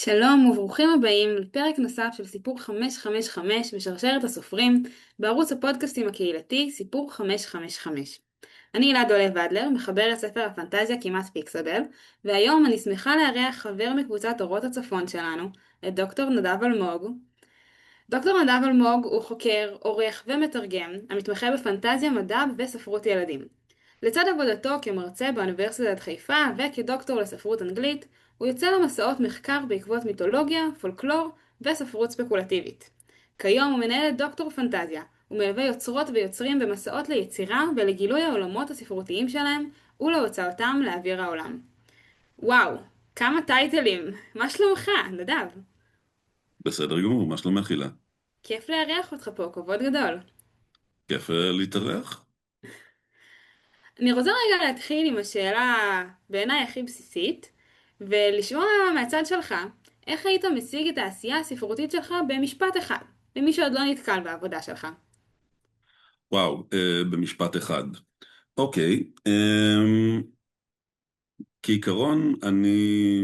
שלום וברוכים הבאים לפרק נוסף של סיפור 555 בשרשרת הסופרים בערוץ הפודקאסטים הקהילתי סיפור 555. אני אלעד דולב אדלר, מחברת ספר הפנטזיה כמעט פיקסבל, והיום אני שמחה לארח חבר מקבוצת אורות הצפון שלנו, את דוקטור נדב אלמוג. דוקטור נדב אלמוג הוא חוקר, עורך ומתרגם המתמחה בפנטזיה, מדע וספרות ילדים. לצד עבודתו כמרצה באוניברסיטת חיפה וכדוקטור לספרות אנגלית, הוא יוצא למסעות מחקר בעקבות מיתולוגיה, פולקלור וספרות ספקולטיבית. כיום הוא מנהל את דוקטור פנטזיה, ומלווה יוצרות ויוצרים במסעות ליצירה ולגילוי העולמות הספרותיים שלהם ולהוצאותם לאוויר העולם. וואו, כמה טייטלים! מה שלומך, נדב? בסדר גמור, מה שלומך הילה? כיף לארח אותך פה, כבוד גדול. כיף להתארח. אני רוצה רגע להתחיל עם השאלה בעיניי הכי בסיסית, ולשמוע מהצד שלך, איך היית מציג את העשייה הספרותית שלך במשפט אחד, למי שעוד לא נתקל בעבודה שלך. וואו, במשפט אחד. אוקיי, כעיקרון אני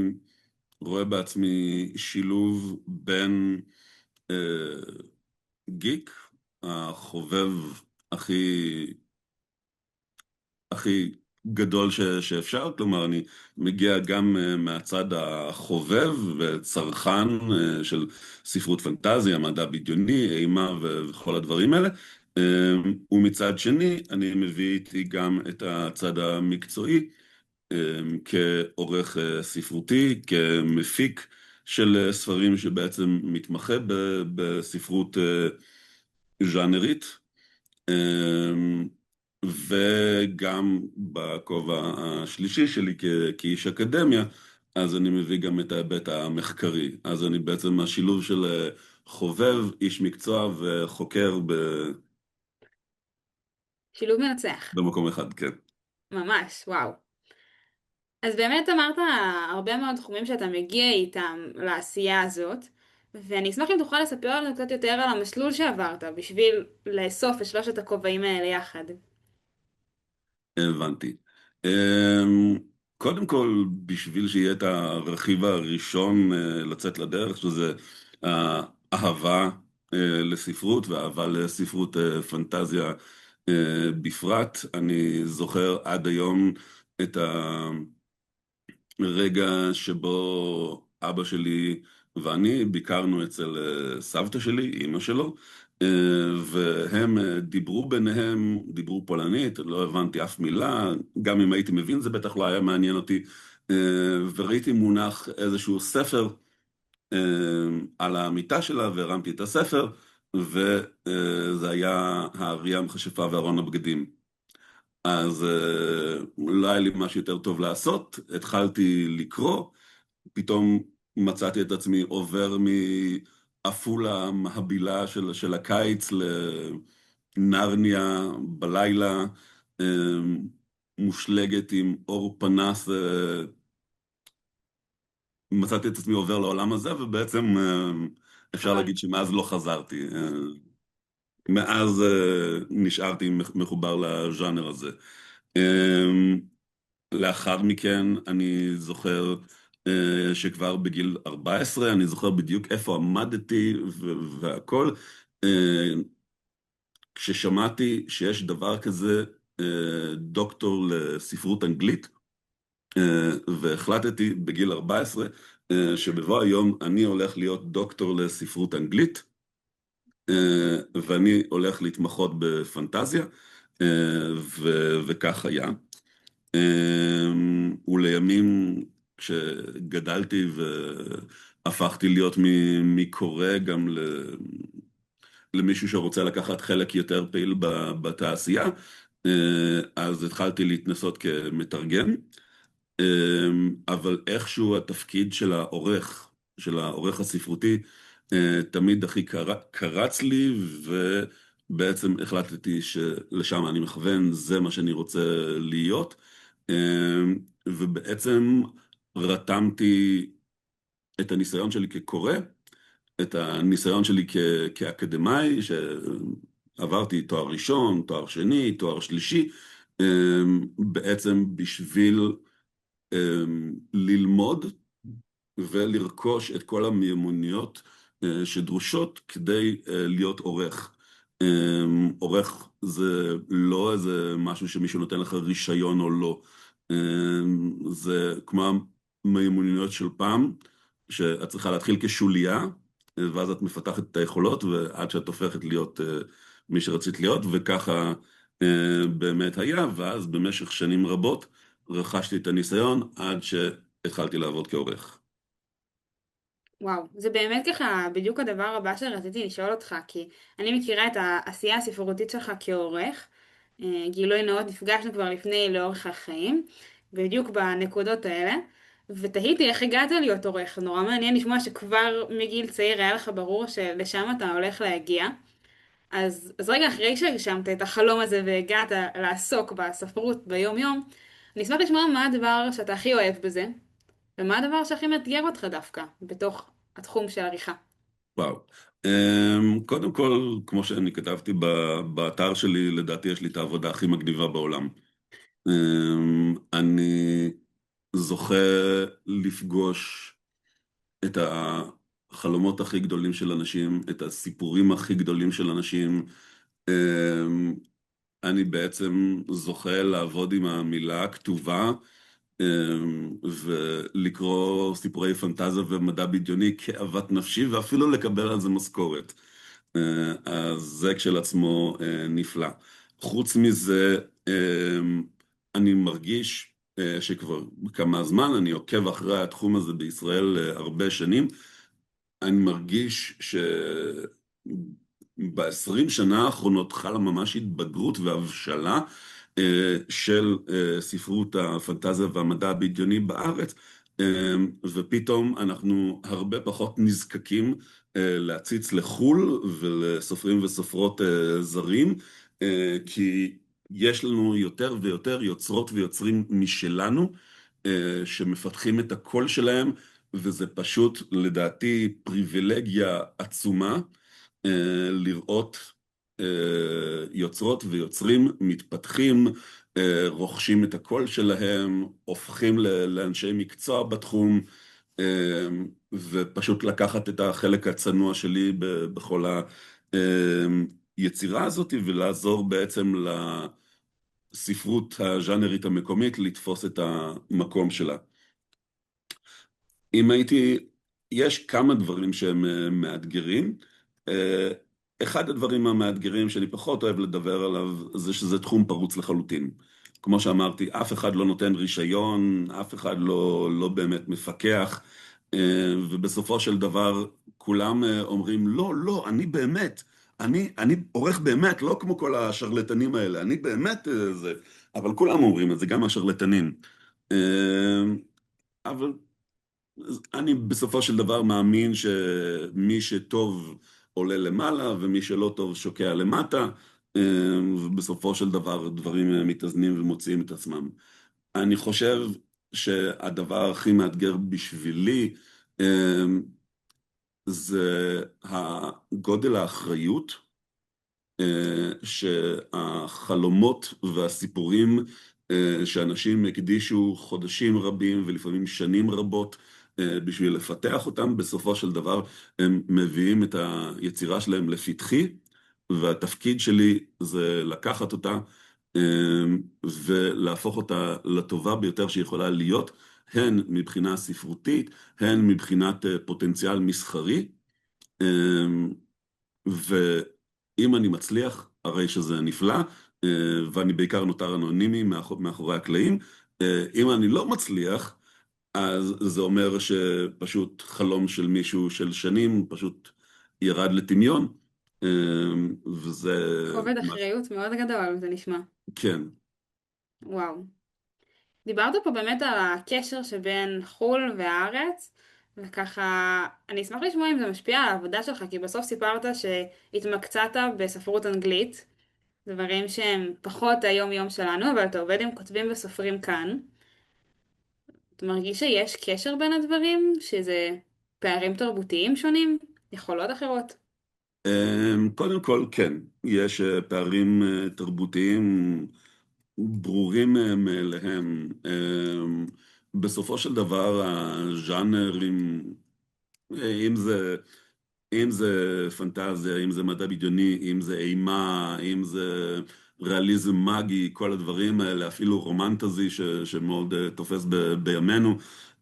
רואה בעצמי שילוב בין אה, גיק, החובב הכי הכי גדול שאפשר, כלומר אני מגיע גם מהצד החובב וצרכן של ספרות פנטזיה, מדע בדיוני, אימה וכל הדברים האלה, ומצד שני אני מביא איתי גם את הצד המקצועי כעורך ספרותי, כמפיק של ספרים שבעצם מתמחה בספרות ז'אנרית. וגם בכובע השלישי שלי כאיש אקדמיה, אז אני מביא גם את ההיבט המחקרי. אז אני בעצם השילוב של חובב, איש מקצוע וחוקר שילוב מנצח. במקום אחד, כן. ממש, וואו. אז באמת אמרת הרבה מאוד תחומים שאתה מגיע איתם לעשייה הזאת, ואני אשמח אם תוכל לספר לנו קצת יותר על המסלול שעברת, בשביל לאסוף את שלושת הכובעים האלה יחד. הבנתי. קודם כל, בשביל שיהיה את הרכיב הראשון לצאת לדרך, שזה האהבה לספרות ואהבה לספרות פנטזיה בפרט, אני זוכר עד היום את הרגע שבו אבא שלי ואני ביקרנו אצל סבתא שלי, אימא שלו, והם דיברו ביניהם, דיברו פולנית, לא הבנתי אף מילה, גם אם הייתי מבין זה בטח לא היה מעניין אותי, וראיתי מונח איזשהו ספר על המיטה שלה, והרמתי את הספר, וזה היה האריה המכשפה וארון הבגדים. אז לא היה לי משהו יותר טוב לעשות, התחלתי לקרוא, פתאום מצאתי את עצמי עובר מעפולה המהבילה של הקיץ לנרניה בלילה, מושלגת עם אור פנס, מצאתי את עצמי עובר לעולם הזה, ובעצם אפשר חבל. להגיד שמאז לא חזרתי. מאז נשארתי מחובר לז'אנר הזה. לאחר מכן אני זוכר שכבר בגיל 14, אני זוכר בדיוק איפה עמדתי והכל, אה, כששמעתי שיש דבר כזה דוקטור לספרות אנגלית, והחלטתי בגיל 14 שבבוא היום אני הולך להיות דוקטור לספרות אנגלית, ואני הולך להתמחות בפנטזיה, וכך היה. ולימים כשגדלתי והפכתי להיות מקורא גם למישהו שרוצה לקחת חלק יותר פעיל בתעשייה, אז התחלתי להתנסות כמתרגם, אבל איכשהו התפקיד של העורך הספרותי, תמיד הכי קרץ לי, ובעצם החלטתי שלשם אני מכוון, זה מה שאני רוצה להיות. ובעצם רתמתי את הניסיון שלי כקורא, את הניסיון שלי כאקדמאי, שעברתי תואר ראשון, תואר שני, תואר שלישי, בעצם בשביל ללמוד ולרכוש את כל המיומנויות שדרושות כדי להיות עורך. עורך זה לא איזה משהו שמישהו נותן לך רישיון או לא. זה כמו המיומנויות של פעם, שאת צריכה להתחיל כשוליה, ואז את מפתחת את היכולות, ועד שאת הופכת להיות מי שרצית להיות, וככה באמת היה, ואז במשך שנים רבות רכשתי את הניסיון עד שהתחלתי לעבוד כעורך. וואו, זה באמת ככה בדיוק הדבר הבא שרציתי לשאול אותך, כי אני מכירה את העשייה הספרותית שלך כעורך. גילוי נאות, נפגשנו כבר לפני לאורך החיים, בדיוק בנקודות האלה, ותהיתי איך הגעת להיות עורך. נורא מעניין לשמוע שכבר מגיל צעיר היה לך ברור שלשם אתה הולך להגיע. אז רגע אחרי שהגשמת את החלום הזה והגעת לעסוק בספרות ביום יום, אני אשמח לשמוע מה הדבר שאתה הכי אוהב בזה, ומה הדבר שהכי מאתגר אותך דווקא בתוך התחום של עריכה. וואו. קודם כל, כמו שאני כתבתי באתר שלי, לדעתי יש לי את העבודה הכי מגניבה בעולם. אני זוכה לפגוש את החלומות הכי גדולים של אנשים, את הסיפורים הכי גדולים של אנשים. אמ, אני בעצם זוכה לעבוד עם המילה הכתובה, ולקרוא סיפורי פנטזיה ומדע בדיוני כאוות נפשי, ואפילו לקבל על זה משכורת. אז זה כשלעצמו נפלא. חוץ מזה, אני מרגיש שכבר כמה זמן, אני עוקב אחרי התחום הזה בישראל הרבה שנים, אני מרגיש ב-20 שנה האחרונות חלה ממש התבגרות והבשלה של ספרות הפנטזיה והמדע הבדיוני בארץ, ופתאום אנחנו הרבה פחות נזקקים להציץ לחו"ל ולסופרים וסופרות זרים, כי יש לנו יותר ויותר יוצרות ויוצרים משלנו, שמפתחים את הקול שלהם, וזה פשוט לדעתי פריבילגיה עצומה לראות יוצרות ויוצרים מתפתחים, רוכשים את הקול שלהם, הופכים לאנשי מקצוע בתחום, ופשוט לקחת את החלק הצנוע שלי בכל היצירה הזאת, ולעזור בעצם לספרות הז'אנרית המקומית לתפוס את המקום שלה. אם הייתי, יש כמה דברים שהם מאתגרים. אחד הדברים המאתגרים שאני פחות אוהב לדבר עליו, זה שזה תחום פרוץ לחלוטין. כמו שאמרתי, אף אחד לא נותן רישיון, אף אחד לא באמת מפקח, ובסופו של דבר כולם אומרים, לא, לא, אני באמת, אני עורך באמת, לא כמו כל השרלטנים האלה, אני באמת זה, אבל כולם אומרים את זה, גם השרלטנים. אבל אני בסופו של דבר מאמין שמי שטוב עולה למעלה, ומי שלא טוב שוקע למטה, ובסופו של דבר דברים מתאזנים ומוציאים את עצמם. אני חושב שהדבר הכי מאתגר בשבילי, זה הגודל האחריות, שהחלומות והסיפורים שאנשים הקדישו חודשים רבים ולפעמים שנים רבות בשביל לפתח אותם, בסופו של דבר הם מביאים את היצירה שלהם לפתחי, והתפקיד שלי זה לקחת אותה ולהפוך אותה לטובה ביותר שיכולה להיות, הן מבחינה ספרותית, הן מבחינת פוטנציאל מסחרי, ואם אני מצליח, הרי שזה נפלא, ואני בעיקר נותר אנונימי מאחורי הקלעים. אם אני לא מצליח, אז זה אומר שפשוט חלום של מישהו של שנים פשוט ירד לטמיון, וזה כובד ממש, אחריות מאוד גדול, זה נשמע. כן. וואו. דיברת פה באמת על הקשר שבין חו"ל והארץ, וככה, אני אשמח לשמוע אם זה משפיע על העבודה שלך, כי בסוף סיפרת שהתמקצעת בספרות אנגלית, דברים שהם פחות היום-יום שלנו, אבל אתה עובד עם כותבים וסופרים כאן. אתה מרגיש שיש קשר בין הדברים? שזה פערים תרבותיים שונים? יכולות אחרות? קודם כל, כן, יש פערים תרבותיים ברורים מאליהם. בסופו של דבר הז'אנרים, אם זה, אם זה פנטזיה, אם זה מדע בדיוני, אם זה אימה, אם זה ריאליזם מגי, כל הדברים האלה, אפילו רומנטזי שמאוד תופס בימינו,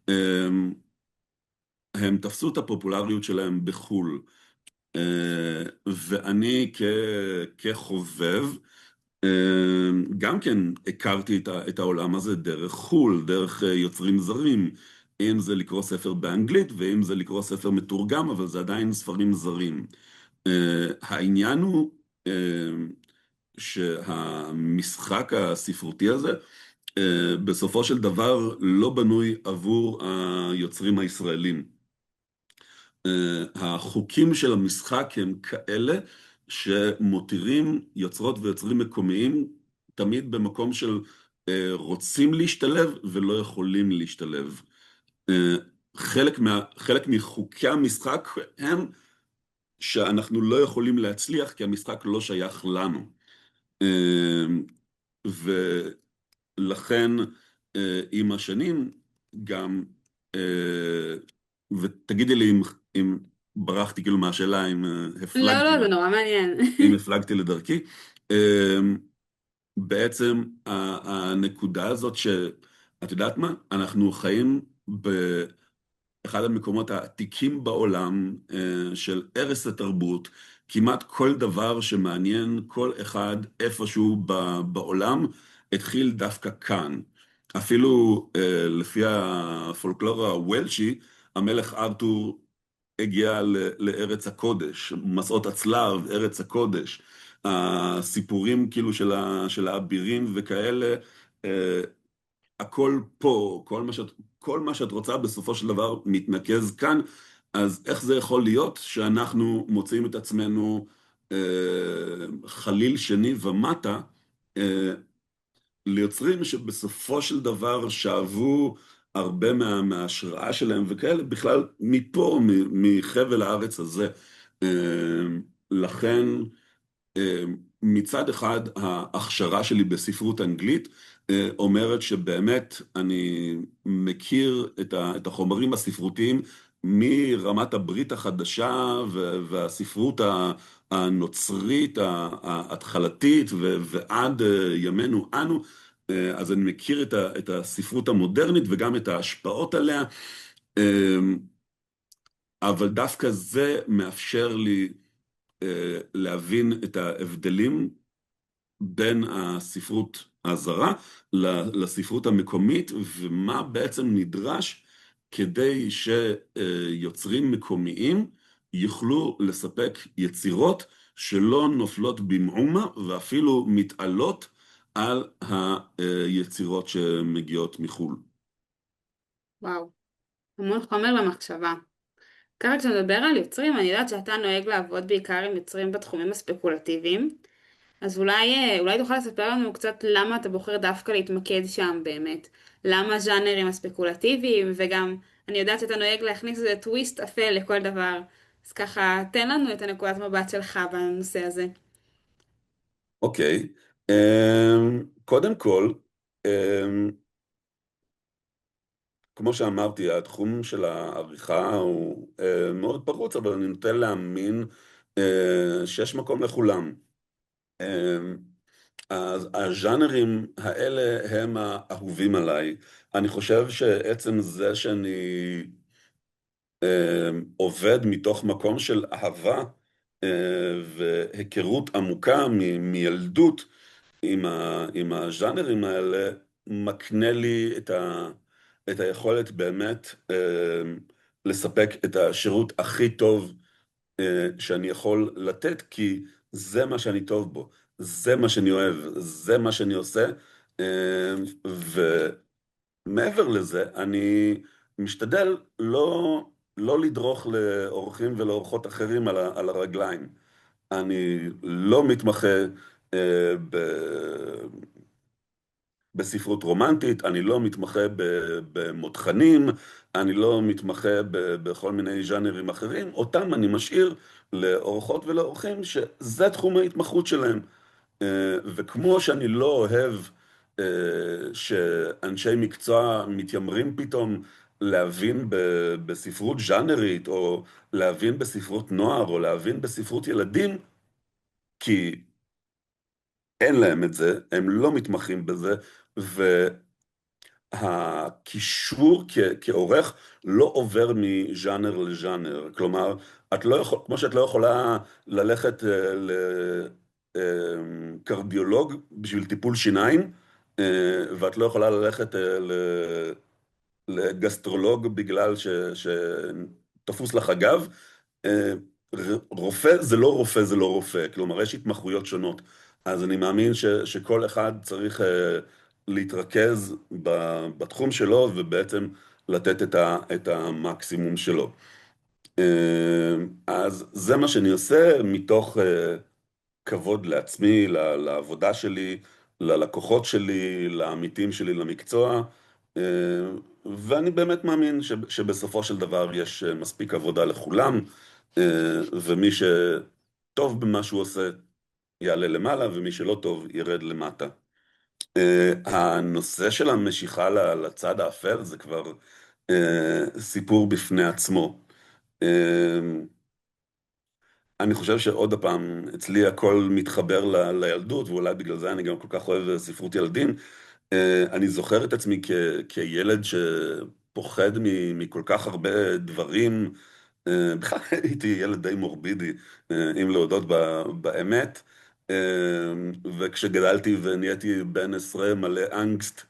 הם, הם תפסו את הפופולריות שלהם בחו"ל. ואני כחובב, גם כן הכרתי את העולם הזה דרך חו"ל, דרך יוצרים זרים, אם זה לקרוא ספר באנגלית ואם זה לקרוא ספר מתורגם, אבל זה עדיין ספרים זרים. העניין הוא שהמשחק הספרותי הזה בסופו של דבר לא בנוי עבור היוצרים הישראלים. החוקים של המשחק הם כאלה שמותירים יוצרות ויוצרים מקומיים תמיד במקום של רוצים להשתלב ולא יכולים להשתלב. חלק מחוקי המשחק הם שאנחנו לא יכולים להצליח כי המשחק לא שייך לנו. ולכן עם השנים גם, ותגידי לי אם ברחתי כאילו מהשאלה, אם לא, הפלגתי, לא, זה נורא מעניין. אם הפלגתי לדרכי, בעצם הנקודה הזאת שאת יודעת מה? אנחנו חיים באחד המקומות העתיקים בעולם של ערש התרבות, כמעט כל דבר שמעניין כל אחד איפשהו בעולם התחיל דווקא כאן. אפילו לפי הפולקלור הוולשי, המלך ארתור הגיע לארץ הקודש, מסעות הצלב, ארץ הקודש, הסיפורים כאילו של האבירים וכאלה, הכל פה, כל מה שאת רוצה בסופו של דבר מתנקז כאן, אז איך זה יכול להיות שאנחנו מוצאים את עצמנו חליל שני ומטה, ליוצרים שבסופו של דבר שאבו הרבה מההשראה שלהם וכאלה, בכלל מפה, מחבל הארץ הזה. לכן, מצד אחד, ההכשרה שלי בספרות אנגלית אומרת שבאמת אני מכיר את החומרים הספרותיים מרמת הברית החדשה והספרות הנוצרית ההתחלתית ועד ימינו אנו, אז אני מכיר את הספרות המודרנית וגם את ההשפעות עליה, אבל דווקא זה מאפשר לי להבין את ההבדלים בין הספרות הזרה לספרות המקומית, ומה בעצם נדרש כדי שיוצרים מקומיים יוכלו לספק יצירות שלא נופלות במעומה ואפילו מתעלות על היצירות שמגיעות מחו"ל. וואו, המון חומר למחשבה. ככה כשאתה מדבר על יוצרים, אני יודעת שאתה נוהג לעבוד בעיקר עם יוצרים בתחומים הספקולטיביים, אז אולי תוכל לספר לנו קצת למה אתה בוחר דווקא להתמקד שם באמת. למה הז'אנרים הספקולטיביים, וגם אני יודעת שאתה נוהג להכניס איזה טוויסט אפל לכל דבר. אז ככה, תן לנו את הנקודת מבט שלך בנושא הזה. אוקיי, קודם כל, אמ, כמו שאמרתי, התחום של העריכה הוא מאוד פרוץ, אבל אני נוטה להאמין שיש מקום לכולם. אז הז'אנרים האלה הם האהובים עליי. אני חושב שעצם זה שאני עובד מתוך מקום של אהבה והיכרות עמוקה מילדות עם הז'אנרים האלה, מקנה לי את היכולת באמת לספק את השירות הכי טוב שאני יכול לתת, כי זה מה שאני טוב בו, זה מה שאני אוהב, זה מה שאני עושה, ומעבר לזה, אני משתדל לא לדרוך לאורחים ולאורחות אחרים על הרגליים. אני לא מתמחה בספרות רומנטית, אני לא מתמחה במותחנים, אני לא מתמחה בכל מיני ז'אנרים אחרים, אותם אני משאיר לאורחות ולאורחים שזה תחום ההתמחות שלהם. וכמו שאני לא אוהב שאנשי מקצוע מתיימרים פתאום להבין בספרות ז'אנרית, או להבין בספרות נוער, או להבין בספרות ילדים, כי אין להם את זה, הם לא מתמחים בזה, והקישור כעורך לא עובר מז'אנר לז'אנר. כלומר, כמו שאת לא יכולה ללכת לקרדיולוג בשביל טיפול שיניים, ואת לא יכולה ללכת לגסטרולוג בגלל שתפוס לך הגב. אה, רופא זה לא רופא, זה לא רופא. כלומר, יש התמחויות שונות. אז אני מאמין שכל אחד צריך להתרכז בתחום שלו, ובעצם לתת את המקסימום שלו. אז זה מה שאני עושה מתוך כבוד לעצמי, לעבודה שלי, ללקוחות שלי, לעמיתים שלי למקצוע, ואני באמת מאמין שבסופו של דבר יש מספיק עבודה לכולם, ומי שטוב במה שהוא עושה יעלה למעלה, ומי שלא טוב ירד למטה. הנושא של המשיכה לצד האפל זה כבר סיפור בפני עצמו. אני חושב שעוד פעם, אצלי הכל מתחבר לילדות, ואולי בגלל זה אני גם כל כך אוהב ספרות ילדים. אני זוכר את עצמי כילד שפוחד מכל כך הרבה דברים. בכלל הייתי ילד די מורבידי, אם להודות באמת. וכשגדלתי ונהייתי בן 10 מלא אנגסט,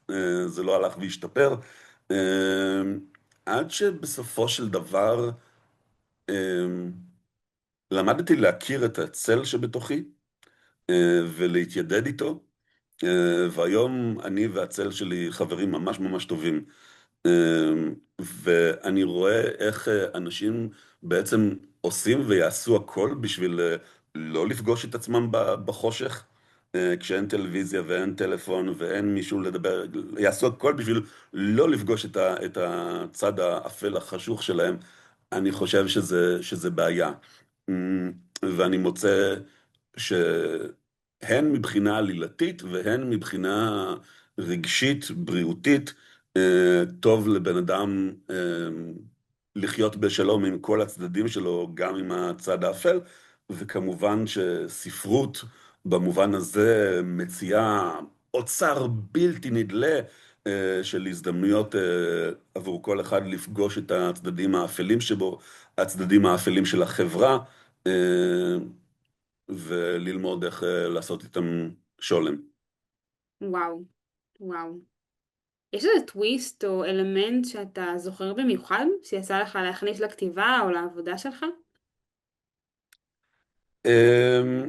זה לא הלך והשתפר. עד שבסופו של דבר למדתי להכיר את הצל שבתוכי ולהתיידד איתו, והיום אני והצל שלי חברים ממש ממש טובים. ואני רואה איך אנשים בעצם עושים ויעשו הכל בשביל לא לפגוש את עצמם בחושך, כשאין טלוויזיה ואין טלפון ואין מישהו לדבר, יעשו הכל בשביל לא לפגוש את הצד האפל החשוך שלהם. אני חושב שזה בעיה. ואני מוצא שהן מבחינה עלילתית והן מבחינה רגשית, בריאותית, טוב לבן אדם לחיות בשלום עם כל הצדדים שלו, גם עם הצד האפל, וכמובן שספרות במובן הזה מציעה אוצר בלתי נדלה של הזדמנויות עבור כל אחד לפגוש את הצדדים האפלים שבו, הצדדים האפלים של החברה, וללמוד איך לעשות איתם שולם. וואו, וואו. יש איזה טוויסט או אלמנט שאתה זוכר במיוחד, שיצא לך להכניס לכתיבה או לעבודה שלך? אמ,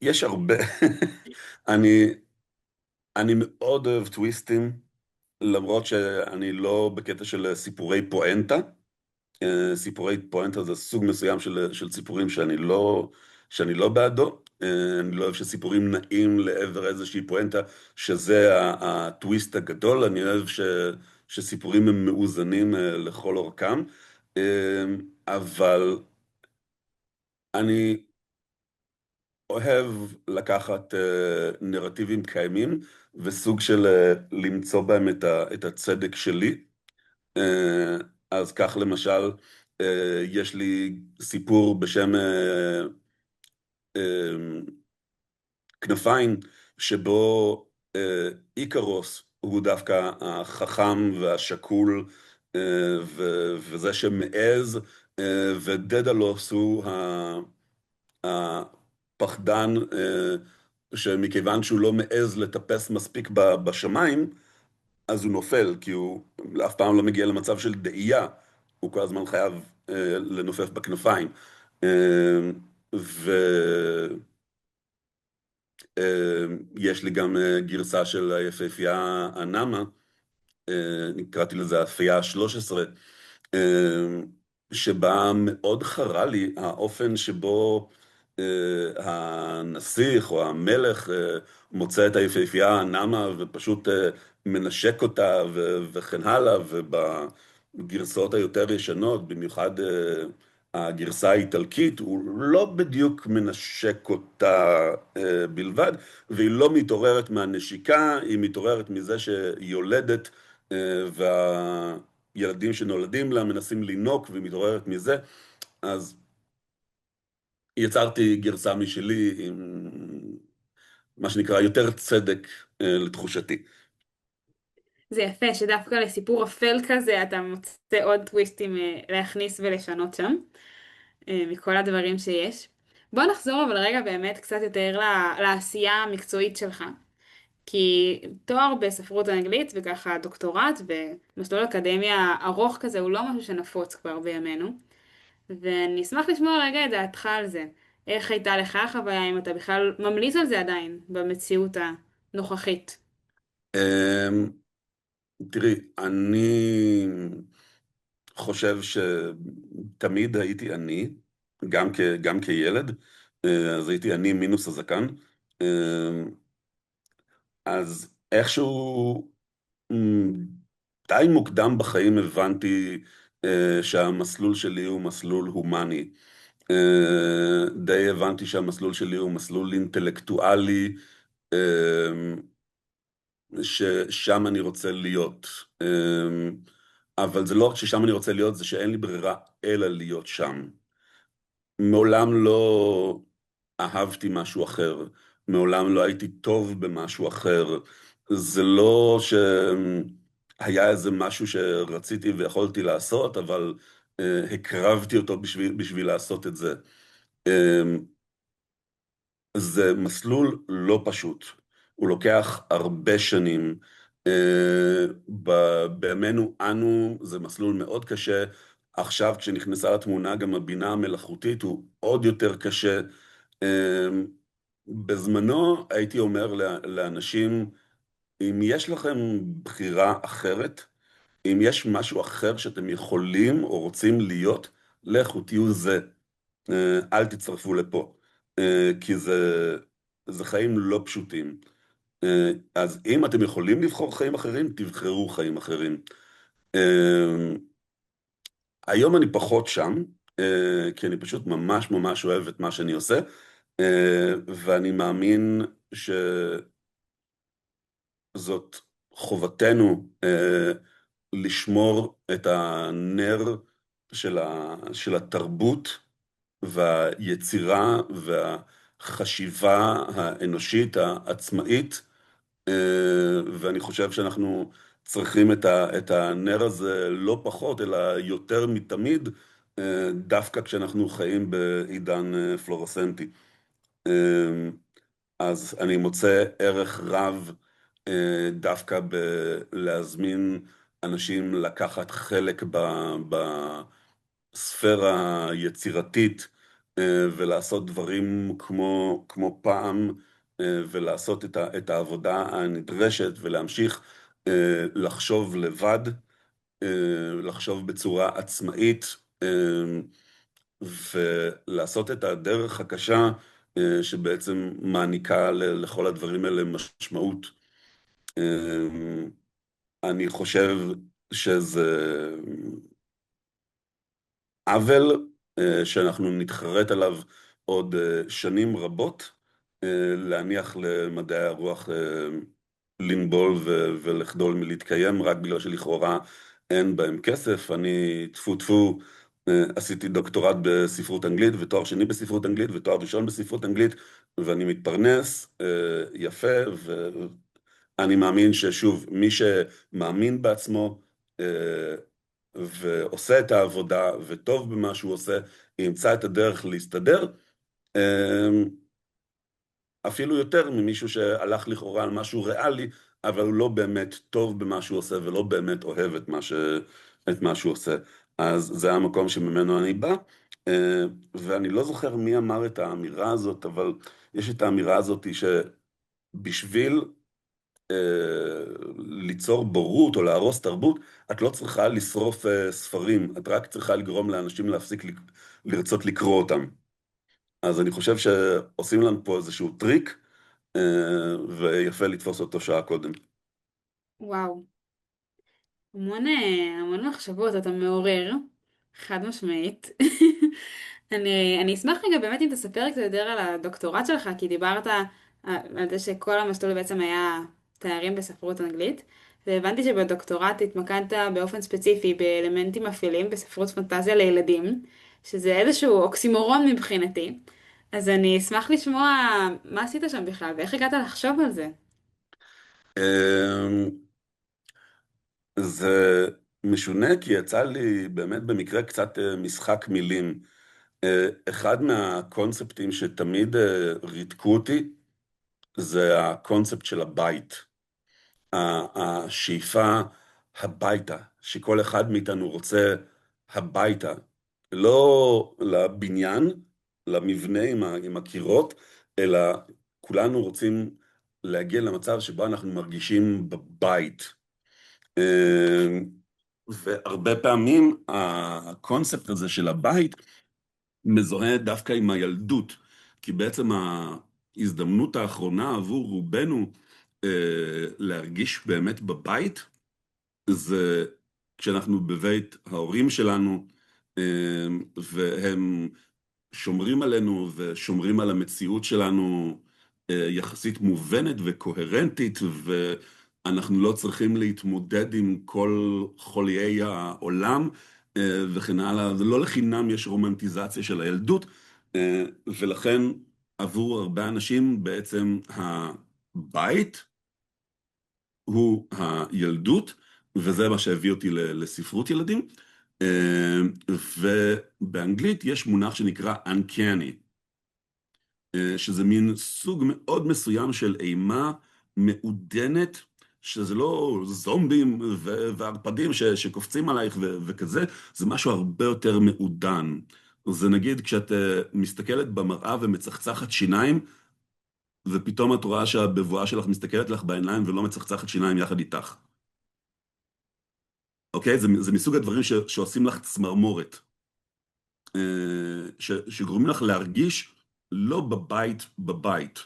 יש הרבה. אני, אני מאוד אוהב טוויסטים, למרות שאני לא בקטע של סיפורי פואנטה. סיפורי פואנטה זה סוג מסוים של סיפורים שאני לא בעדו. אני לא אוהב שסיפורים נעים לעבר איזושהי פואנטה, שזה הטוויסט הגדול. אני אוהב שסיפורים הם מאוזנים לכל אורכם. אבל אני אוהב לקחת נרטיבים קיימים, וסוג של למצוא בהם את הצדק שלי. אז כך למשל, יש לי סיפור בשם כנפיים, שבו איקרוס הוא דווקא החכם והשקול, וזה שמעז, ודדלוס הוא הפחדן, שמכיוון שהוא לא מעז לטפס מספיק בשמיים, אז הוא נופל, כי הוא אף פעם לא מגיע למצב של דאייה, הוא כל הזמן חייב לנופף בכנפיים. ויש לי גם גרסה של היפהפייה אנמה, קראתי לזה היפהפייה ה-13, שבה מאוד חרה לי האופן שבו הנסיך או המלך מוצא את היפהפייה אנמה ופשוט מנשק אותה וכן הלאה. ובגרסאות היותר ישנות, במיוחד הגרסה האיטלקית, הוא לא בדיוק מנשק אותה בלבד, והיא לא מתעוררת מהנשיקה, היא מתעוררת מזה שהיא יולדת, והילדים שנולדים לה מנסים לינוק, והיא מתעוררת מזה. אז יצרתי גרסה משלי עם מה שנקרא יותר צדק לתחושתי. זה יפה שדווקא לסיפור אפל כזה אתה מוצא עוד טוויסטים להכניס ולשנות שם, מכל הדברים שיש. בוא נחזור אבל רגע באמת קצת יותר לעשייה המקצועית שלך. כי תואר בספרות האנגלית וככה דוקטורט ומסלול אקדמיה ארוך כזה הוא לא משהו שנפוץ כבר בימינו. ואני אשמח לשמוע רגע את דעתך על זה. איך הייתה לך החוויה, אם אתה בכלל ממליץ על זה עדיין במציאות הנוכחית? אמ, תראי, אני חושב שתמיד הייתי אני, גם כילד, אז הייתי אני מינוס הזקן. אז איכשהו די מוקדם בחיים הבנתי שהמסלול שלי הוא מסלול הומני. די הבנתי שהמסלול שלי הוא מסלול אינטלקטואלי, ששם אני רוצה להיות. אבל זה לא רק ששם אני רוצה להיות, זה שאין לי ברירה אלא להיות שם. מעולם לא אהבתי משהו אחר, מעולם לא הייתי טוב במשהו אחר. זה לא שהיה איזה משהו שרציתי ויכולתי לעשות, אבל הקרבתי אותו בשביל לעשות את זה. זה מסלול לא פשוט, הוא לוקח הרבה שנים. בימינו אנו זה מסלול מאוד קשה. עכשיו כשנכנסה לתמונה גם הבינה המלאכותית הוא עוד יותר קשה. בזמנו הייתי אומר לאנשים, אם יש לכם בחירה אחרת, אם יש משהו אחר שאתם יכולים או רוצים להיות, לכו תהיו זה. אל תצטרפו לפה, כי זה חיים לא פשוטים. אז אם אתם יכולים לבחור חיים אחרים, תבחרו חיים אחרים. היום אני פחות שם, כי אני פשוט ממש ממש אוהב את מה שאני עושה, ואני מאמין שזאת חובתנו לשמור את הנר של התרבות והיצירה והחשיבה האנושית העצמאית, ואני חושב שאנחנו צריכים את הנר הזה לא פחות, אלא יותר מתמיד, דווקא כשאנחנו חיים בעידן פלורסנטי. אז אני מוצא ערך רב דווקא בלהזמין אנשים לקחת חלק בספירה היצירתית ולעשות דברים כמו פעם ולעשות את העבודה הנדרשת ולהמשיך לחשוב לבד, לחשוב בצורה עצמאית ולעשות את הדרך הקשה שבעצם מעניקה לכל הדברים האלה משמעות. אני חושב שזה עוול שאנחנו נתחרט עליו עוד שנים רבות, להניח למדעי הרוח לנבול ולחדול מלהתקיים רק בגלל שלכאורה אין בהם כסף. אני טפו טפו עשיתי דוקטורט בספרות אנגלית ותואר שני בספרות אנגלית ותואר ראשון בספרות אנגלית, ואני מתפרנס יפה, ואני מאמין ששוב, מי שמאמין בעצמו ועושה את העבודה וטוב במה שהוא עושה, ימצא את הדרך להסתדר, אפילו יותר ממישהו שהלך לכאורה על משהו ריאלי, אבל הוא לא באמת טוב במה שהוא עושה ולא באמת אוהב את מה שהוא עושה. אז זה המקום שממנו אני בא, ואני לא זוכר מי אמר את האמירה הזאת, אבל יש את האמירה הזאת שבשביל ליצור בורות או להרוס תרבות, את לא צריכה לשרוף ספרים, את רק צריכה לגרום לאנשים להפסיק לרצות לקרוא אותם. אז אני חושב שעושים לנו פה איזשהו טריק, ויפה לתפוס אותו שעה קודם. וואו, המון מחשבות אתה מעורר. חד משמעית. אני אשמח רגע באמת אם תספר קצת יותר על הדוקטורט שלך, כי דיברת על זה שכל המסלול בעצם היה תארים בספרות אנגלית, והבנתי שבדוקטורט התמקדת באופן ספציפי באלמנטים אפלים בספרות פנטזיה לילדים, שזה איזשהו אוקסימורון מבחינתי. אז אני אשמח לשמוע מה עשית שם בכלל, ואיך הגעת לחשוב על זה. אמ, זה משונה כי יצא לי באמת במקרה קצת משחק מילים. אחד מהקונספטים שתמיד ריתקו אותי זה הקונספט של הבית. השאיפה הביתה, שכל אחד מאיתנו רוצה הביתה, לא לבניין, למבנה עם הקירות, אלא כולנו רוצים להגיע למצב שבו אנחנו מרגישים בבית. והרבה פעמים הקונספט הזה של הבית מזוהה דווקא עם הילדות, כי בעצם ההזדמנות האחרונה עבור רובנו להרגיש באמת בבית, זה כשאנחנו בבית ההורים שלנו, והם שומרים עלינו ושומרים על המציאות שלנו יחסית מובנת וקוהרנטית, ואנחנו לא צריכים להתמודד עם כל חוליי העולם וכן הלאה. ולא לחינם יש רומנטיזציה של הילדות, ולכן עבור הרבה אנשים בעצם הבית הוא הילדות, וזה מה שהביא אותי לספרות ילדים. ובאנגלית יש מונח שנקרא Uncanny, שזה מין סוג מאוד מסוים של אימה מעודנת, שזה לא זומבים וערפדים שקופצים עלייך וכזה, זה משהו הרבה יותר מעודן. זה נגיד כשאת מסתכלת במראה ומצחצחת שיניים, ופתאום את רואה שהבבואה שלך מסתכלת לך בעיניים ולא מצחצחת שיניים יחד איתך. אוקיי? זה מסוג הדברים שעושים לך צמרמורת. שגורמים לך להרגיש לא בבית.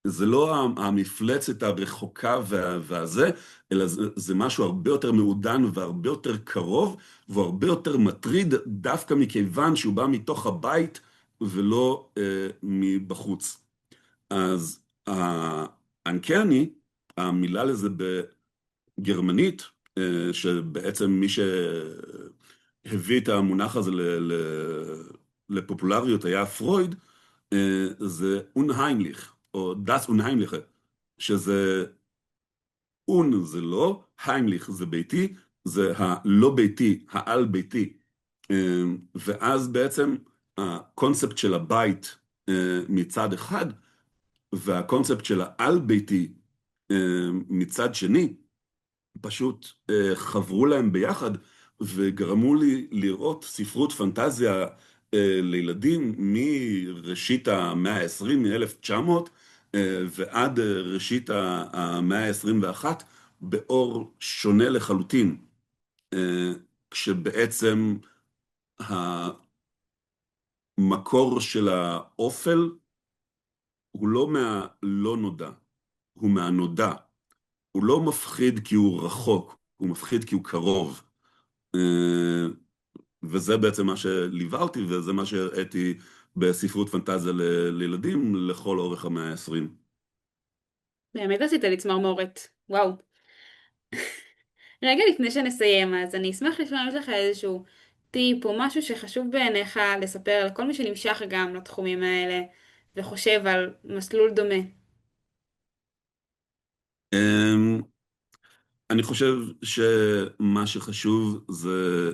זה לא המפלצת הרחוקה והזה, אלא זה משהו הרבה יותר מעודן והרבה יותר קרוב, והרבה יותר מטריד דווקא מכיוון שהוא בא מתוך הבית ולא מבחוץ. אז האנקרני, המילה לזה בגרמנית, שבעצם מי שהביא את המונח הזה לפופולריות היה פרויד, זה אונהיימליך, או דאס אונהיימליכה, שזה און זה לא, היימליך זה ביתי, זה הלא ביתי, העל ביתי. ואז בעצם הקונספט של הבית מצד אחד, והקונספט של העל ביתי מצד שני, פשוט חברו להם ביחד וגרמו לי לראות ספרות פנטזיה לילדים מראשית המאה ה-20, מ-1900 ועד ראשית המאה ה-21 באור שונה לחלוטין, כשבעצם המקור של האופל הוא לא מהלא נודע, הוא מהנודע. הוא לא מפחיד כי הוא רחוק, הוא מפחיד כי הוא קרוב. וזה בעצם מה שליווה אותי, וזה מה שהראיתי בספרות פנטזיה לילדים לכל אורך המאה ה-20. באמת עשית לי צמרמורת. וואו. רגע לפני שנסיים, אז אני אשמח לשמוע אם יש לך איזשהו טיפ או משהו שחשוב בעיניך לספר לכל מי שנמשך גם לתחומים האלה וחושב על מסלול דומה. אני חושב שמה שחשוב זה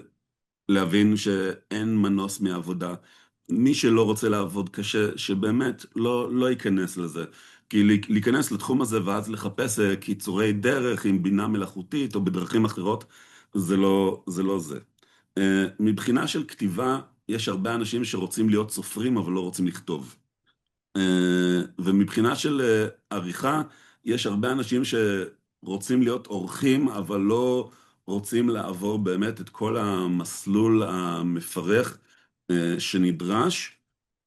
להבין שאין מנוס מעבודה. מי שלא רוצה לעבוד קשה, שבאמת לא ייכנס לזה. כי להיכנס לתחום הזה ואז לחפש קיצורי דרך עם בינה מלאכותית או בדרכים אחרות, זה לא זה. מבחינה של כתיבה, יש הרבה אנשים שרוצים להיות סופרים אבל לא רוצים לכתוב. ומבחינה של עריכה, יש הרבה אנשים שרוצים להיות עורכים, אבל לא רוצים לעבור באמת את כל המסלול המפרך שנדרש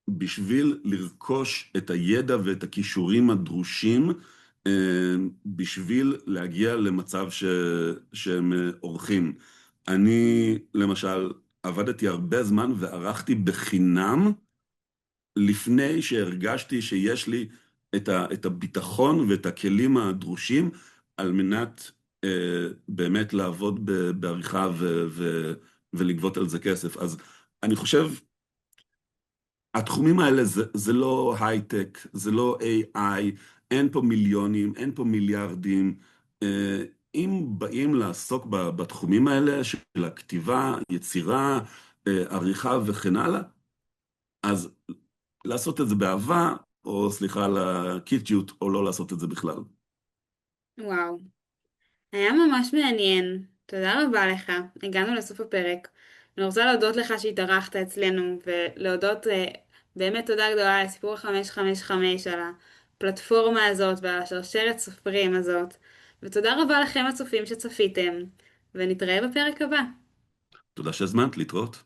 בשביל לרכוש את הידע ואת הכישורים הדרושים, בשביל להגיע למצב שהם עורכים. אני, למשל, עבדתי הרבה זמן וערכתי בחינם לפני שהרגשתי שיש לי את הביטחון ואת הכלים הדרושים על מנת באמת לעבוד בעריכה ולגבות על זה כסף. אז אני חושב, התחומים האלה זה לא הייטק, זה לא AI, אין פה מיליונים, אין פה מיליארדים. אם באים לעסוק בתחומים האלה של הכתיבה, יצירה, עריכה וכן הלאה, אז לעשות את זה באהבה, או סליחה על הקיצ'יות, או לא לעשות את זה בכלל. וואו, היה ממש מעניין. תודה רבה לך. הגענו לסוף הפרק. אני רוצה להודות לך שהתארחת אצלנו, ולהודות באמת תודה גדולה על סיפור 555, על הפלטפורמה הזאת ועל השרשרת סופרים הזאת. ותודה רבה לכם הצופים שצפיתם, ונתראה בפרק הבא. תודה שהזמנת, להתראות.